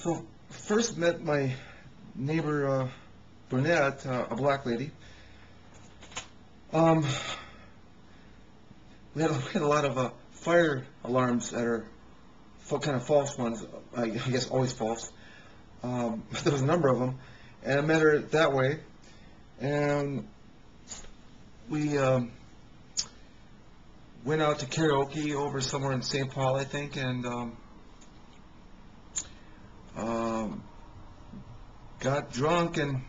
So first met my neighbor Brunette, a black lady. Um, we had a lot of fire alarms that are kind of false ones. I guess always false. There was a number of them, and I met her that way, and we went out to karaoke over somewhere in St. Paul, I think, and got drunk and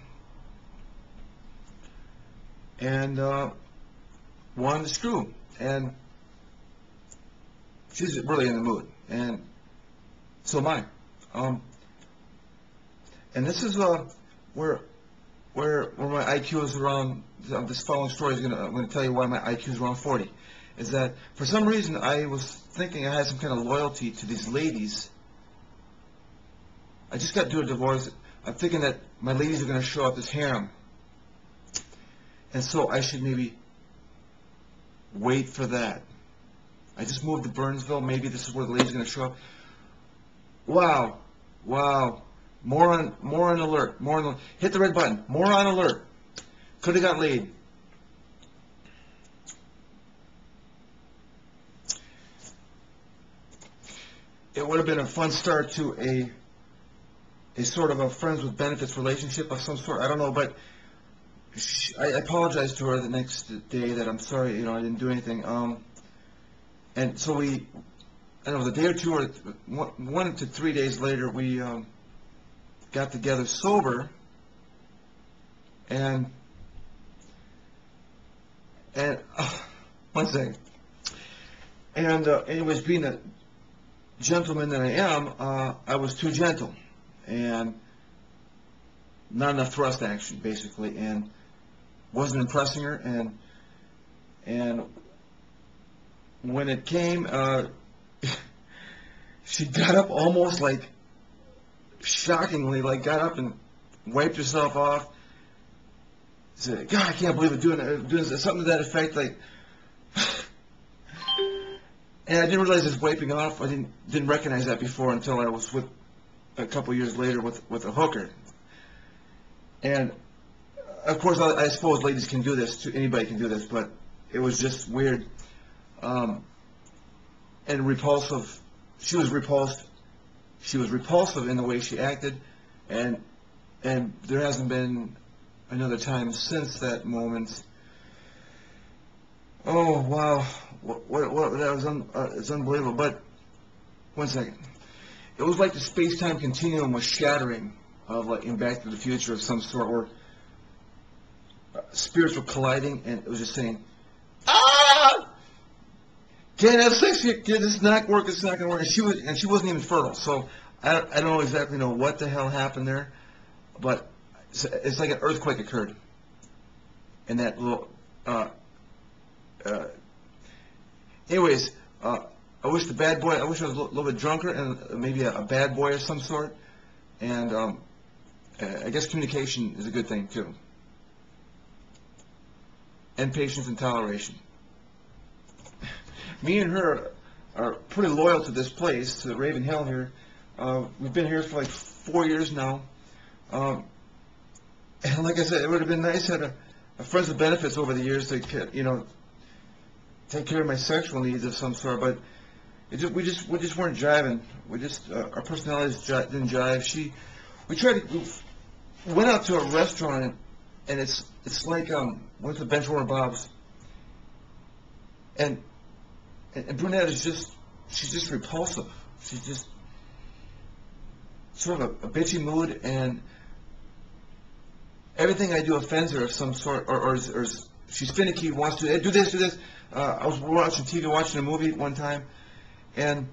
wanted to screw, and she's really in the mood, and so am I. And this is where my IQ is around. This following story is I'm going to tell you why my IQ is around 40. Is that for some reason I was thinking I had some kind of loyalty to these ladies. I just got through a divorce. I'm thinking that my ladies are going to show up this harem, and so I should maybe wait for that. I just moved to Burnsville. Maybe this is where the ladies are going to show up. Wow, wow. More on alert. Hit the red button. More on alert. Could have got laid. It would have been a fun start to a sort of a friends with benefits relationship of some sort. I don't know, but I apologized to her the next day that I'm sorry, I didn't do anything. And so I don't know, the day or two or 1 to 3 days later, we got together sober, and one second. And anyways, being a gentleman that I am, I was too gentle, and not enough thrust action, basically, and wasn't impressing her. And when it came, she got up almost like shockingly, got up and wiped herself off. Said, "God, I can't believe I'm doing this," something to that effect, And I didn't realize this wiping off. I didn't recognize that before until I was with a couple years later with a hooker. And of course, I suppose ladies can do this too. Anybody can do this, but it was just weird and repulsive. She was repulsed. She was repulsive in the way she acted, and there hasn't been another time since that moment. Oh wow, what that was it's unbelievable. But one second, it was like the space-time continuum was shattering, of in Back to the Future of some sort, where spirits were colliding, and it was just saying, "Ah, can't have sex here, kid. This is not work. It's not going to work." And she wasn't even fertile, so I don't exactly know what the hell happened there, but it's like an earthquake occurred in that little. Anyways, I wish the bad boy. I wish I was a little bit drunker and maybe a bad boy of some sort. And I guess communication is a good thing too, and patience and toleration. Me and her are pretty loyal to this place, to Raven Hill here. We've been here for 4 years now. And like I said, it would have been nice to have a friends with benefits over the years to take care of my sexual needs of some sort, but we just weren't jiving. Our personalities didn't jive. We went out to a restaurant, and it's like went to Benchwarmer Bob's, and Brunette she's just repulsive. She's just sort of a bitchy mood, and everything I do offends her of some sort, or she's finicky, wants to do this, do this. I was watching TV, watching a movie one time, and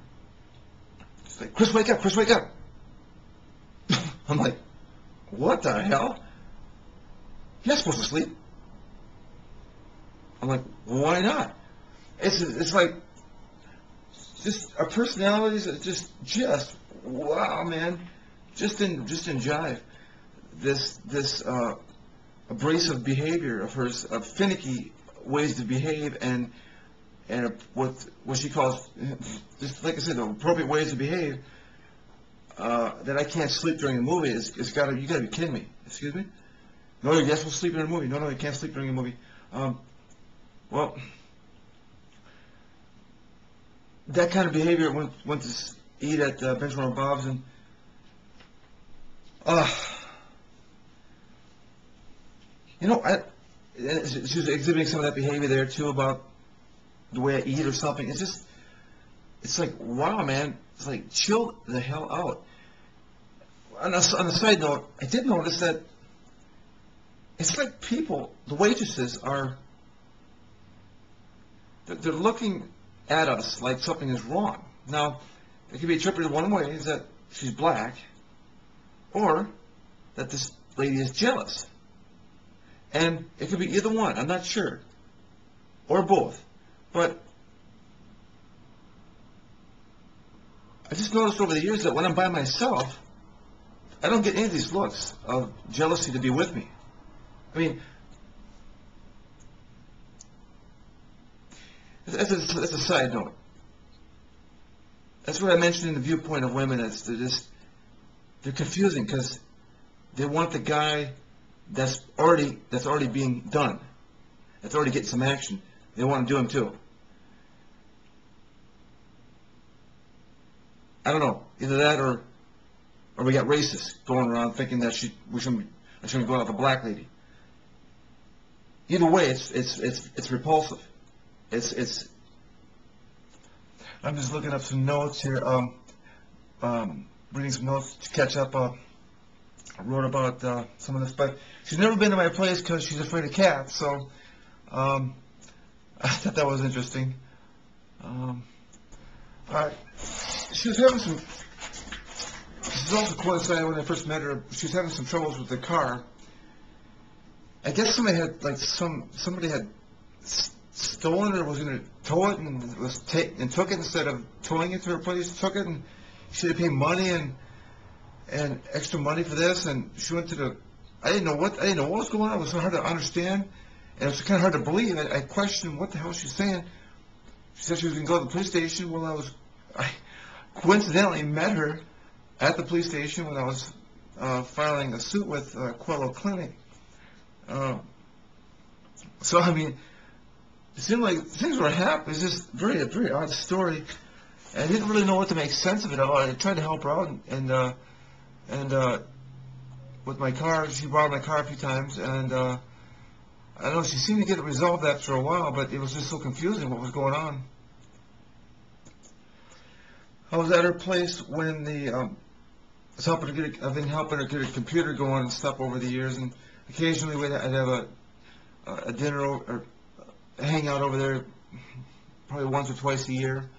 it's like, "Chris, wake up! Chris, wake up!" I'm like, "What the hell? You're not supposed to sleep." I'm like, "Why not?" It's like just our personalities are just wow, man, just in jive. This abrasive behavior of hers, of finicky ways to behave, and what she calls, just like I said, the appropriate ways to behave, that I can't sleep during a movie is gotta, you gotta be kidding me. Excuse me? No, you're supposed to sleep in a movie. No, you can't sleep during a movie. Well, that kind of behavior went to eat at Benchmark Bob's, and you know, she was exhibiting some of that behavior there too, about the way I eat or something. It's just, it's like, wow, man. It's like, chill the hell out. On a side note, I did notice that it's like people, the waitresses are, they're looking at us like something is wrong. Now, it can be interpreted one way, is that she's black, or that this lady is jealous. And it could be either one, I'm not sure. Or both. But I just noticed over the years that when I'm by myself, I don't get any of these looks of jealousy to be with me. I mean, that's a side note. That's what I mentioned in the viewpoint of women. They're confusing because they want the guy that's already being done, that's already getting some action. They want to do him too. I don't know, either that or we got racists going around thinking that I shouldn't be going out with a black lady. Either way, it's repulsive. It's. I'm just looking up some notes here. Reading some notes to catch up. I wrote about some of this, but she's never been to my place because she's afraid of cats. So I thought that was interesting. She was having some. This is also coincided when I first met her. She was having some troubles with the car. I guess somebody had stolen it or was going to tow it and took it instead of towing it to her place. Took it and she had to pay money and extra money for this. And she went to the. I didn't know what was going on. It was so hard to understand, and it was kind of hard to believe. I questioned what the hell she was saying. She said she was going to go to the police station. Well, I coincidentally met her at the police station when I was filing a suit with Quello Clinic. So I mean, it seemed like things were happening. It's just a very odd story. And I didn't really know what to make sense of it all. I tried to help her out, and with my car, she borrowed my car a few times, and I don't know. She seemed to get it resolved after a while, but it was just so confusing what was going on. I was at her place when I've been helping her get a computer going and stuff over the years, and occasionally I'd have a dinner or a hangout over there, probably once or twice a year.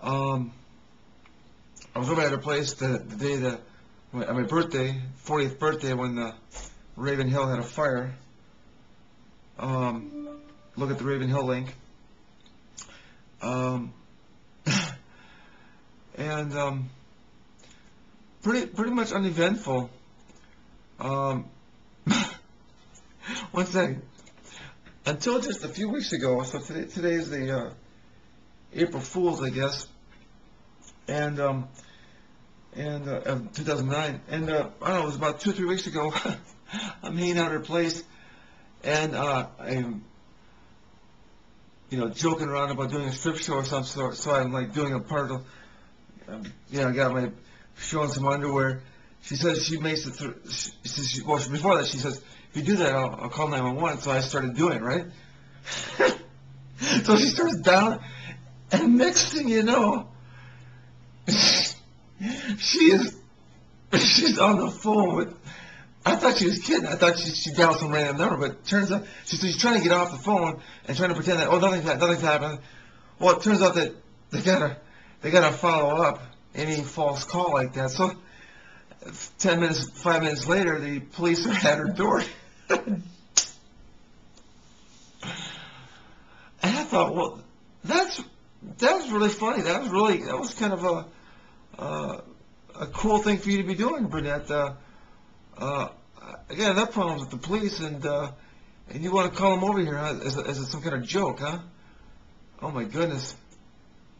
I was over at her place the day at my birthday, 40th birthday, when Raven Hill had a fire. Look at the Raven Hill link. And pretty much uneventful. One second. Until just a few weeks ago, so today is the April Fool's, I guess, and of 2009, and I don't know, it was about 2 or 3 weeks ago. I'm hanging out at her place, and I'm, joking around about doing a strip show or some sort. So I'm like doing a part of, I got my showing some underwear. She says she makes it through. Well, before that, she says, if you do that, I'll call 911. So I started doing it, right? So she starts down, and next thing you know, she's on the phone with. I thought she was kidding. I thought she dialed some random number, but it turns out she's trying to get off the phone and trying to pretend that nothing's happened. Well, it turns out that they gotta follow up any false call like that. So 5 minutes later, the police are at her door. And I thought, well, that was really funny. That was kind of a cool thing for you to be doing, Brunette. Again, that problem's with the police, and you want to call them over here as some kind of joke, huh? Oh my goodness.